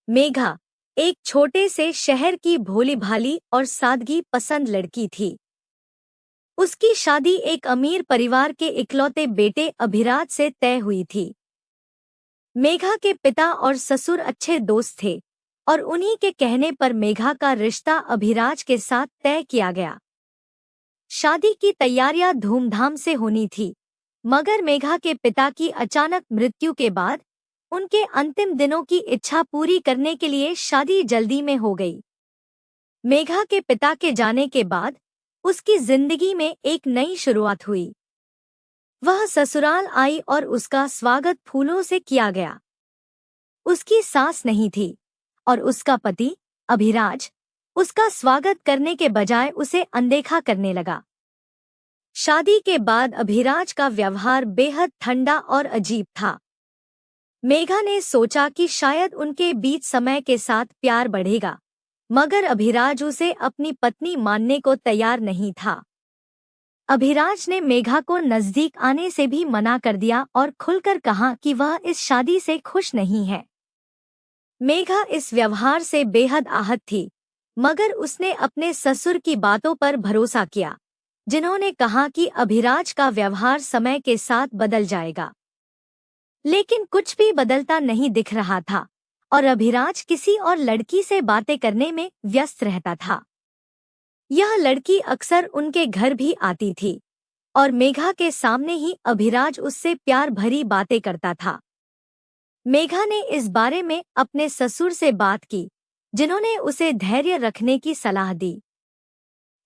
मेघा एक छोटे से शहर की भोली-भाली और सादगी पसंद लड़की थी। उसकी शादी एक अमीर परिवार के इकलौते बेटे अभिराज से तय हुई थी। मेघा के पिता और ससुर अच्छे दोस्त थे और उन्हीं के कहने पर मेघा का रिश्ता अभिराज के साथ तय किया गया। शादी की तैयारियां धूमधाम से होनी थी, मगर मेघा के पिता की अचानक मृत्यु के बाद उनके अंतिम दिनों की इच्छा पूरी करने के लिए शादी जल्दी में हो गई। मेघा के पिता के जाने के बाद उसकी जिंदगी में एक नई शुरुआत हुई। वह ससुराल आई और उसका स्वागत फूलों से किया गया। उसकी सास नहीं थी और उसका पति अभिराज उसका स्वागत करने के बजाय उसे अनदेखा करने लगा। शादी के बाद अभिराज का व्यवहार बेहद ठंडा और अजीब था। मेघा ने सोचा कि शायद उनके बीच समय के साथ प्यार बढ़ेगा, मगर अभिराज उसे अपनी पत्नी मानने को तैयार नहीं था। अभिराज ने मेघा को नजदीक आने से भी मना कर दिया और खुलकर कहा कि वह इस शादी से खुश नहीं है। मेघा इस व्यवहार से बेहद आहत थी, मगर उसने अपने ससुर की बातों पर भरोसा किया, जिन्होंने कहा कि अभिराज का व्यवहार समय के साथ बदल जाएगा। लेकिन कुछ भी बदलता नहीं दिख रहा था और अभिराज किसी और लड़की से बातें करने में व्यस्त रहता था। यह लड़की अक्सर उनके घर भी आती थी और मेघा के सामने ही अभिराज उससे प्यार भरी बातें करता था। मेघा ने इस बारे में अपने ससुर से बात की, जिन्होंने उसे धैर्य रखने की सलाह दी।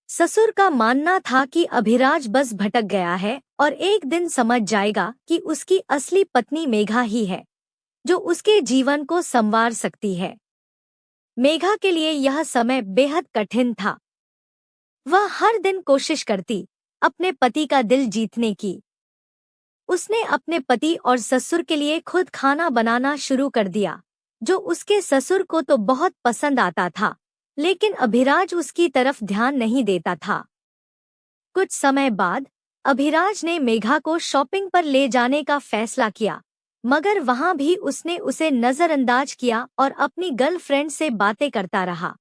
ससुर का मानना था कि अभिराज बस भटक गया है और एक दिन समझ जाएगा कि उसकी असली पत्नी मेघा ही है, जो उसके जीवन को संवार सकती है। मेघा के लिए यह समय बेहद कठिन था। वह हर दिन कोशिश करती अपने पति का दिल जीतने की। उसने अपने पति और ससुर के लिए खुद खाना बनाना शुरू कर दिया, जो उसके ससुर को तो बहुत पसंद आता था, लेकिन अभिराज उसकी तरफ ध्यान नहीं देता था। कुछ समय बाद अभिराज ने मेघा को शॉपिंग पर ले जाने का फैसला किया, मगर वहां भी उसने उसे नजरअंदाज किया और अपनी गर्लफ्रेंड से बातें करता रहा।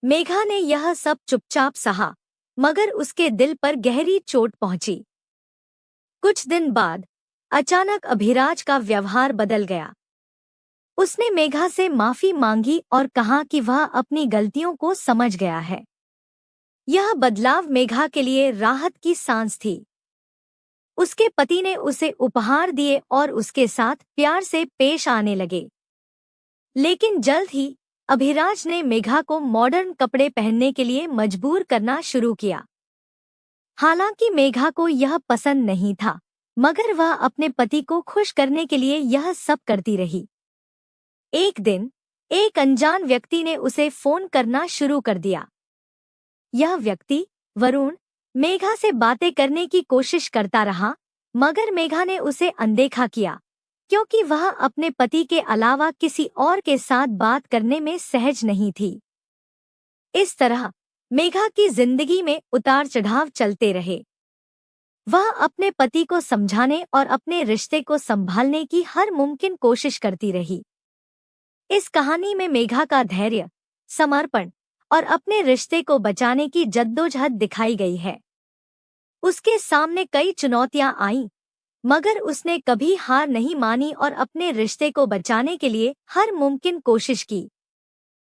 मेघा ने यह सब चुपचाप सहा, मगर उसके दिल पर गहरी चोट पहुंची। कुछ दिन बाद अचानक अभिराज का व्यवहार बदल गया। उसने मेघा से माफी मांगी और कहा कि वह अपनी गलतियों को समझ गया है। यह बदलाव मेघा के लिए राहत की सांस थी। उसके पति ने उसे उपहार दिए और उसके साथ प्यार से पेश आने लगे। लेकिन जल्द ही अभिराज ने मेघा को मॉडर्न कपड़े पहनने के लिए मजबूर करना शुरू किया। हालांकि मेघा को यह पसंद नहीं था, मगर वह अपने पति को खुश करने के लिए यह सब करती रही। एक दिन एक अनजान व्यक्ति ने उसे फोन करना शुरू कर दिया। यह व्यक्ति वरुण मेघा से बातें करने की कोशिश करता रहा, मगर मेघा ने उसे अनदेखा किया, क्योंकि वह अपने पति के अलावा किसी और के साथ बात करने में सहज नहीं थी। इस तरह मेघा की जिंदगी में उतार चढ़ाव चलते रहे। वह अपने पति को समझाने और अपने रिश्ते को संभालने की हर मुमकिन कोशिश करती रही। इस कहानी में मेघा का धैर्य, समर्पण और अपने रिश्ते को बचाने की जद्दोजहद दिखाई गई है। उसके सामने कई चुनौतियां आईं, मगर उसने कभी हार नहीं मानी और अपने रिश्ते को बचाने के लिए हर मुमकिन कोशिश की।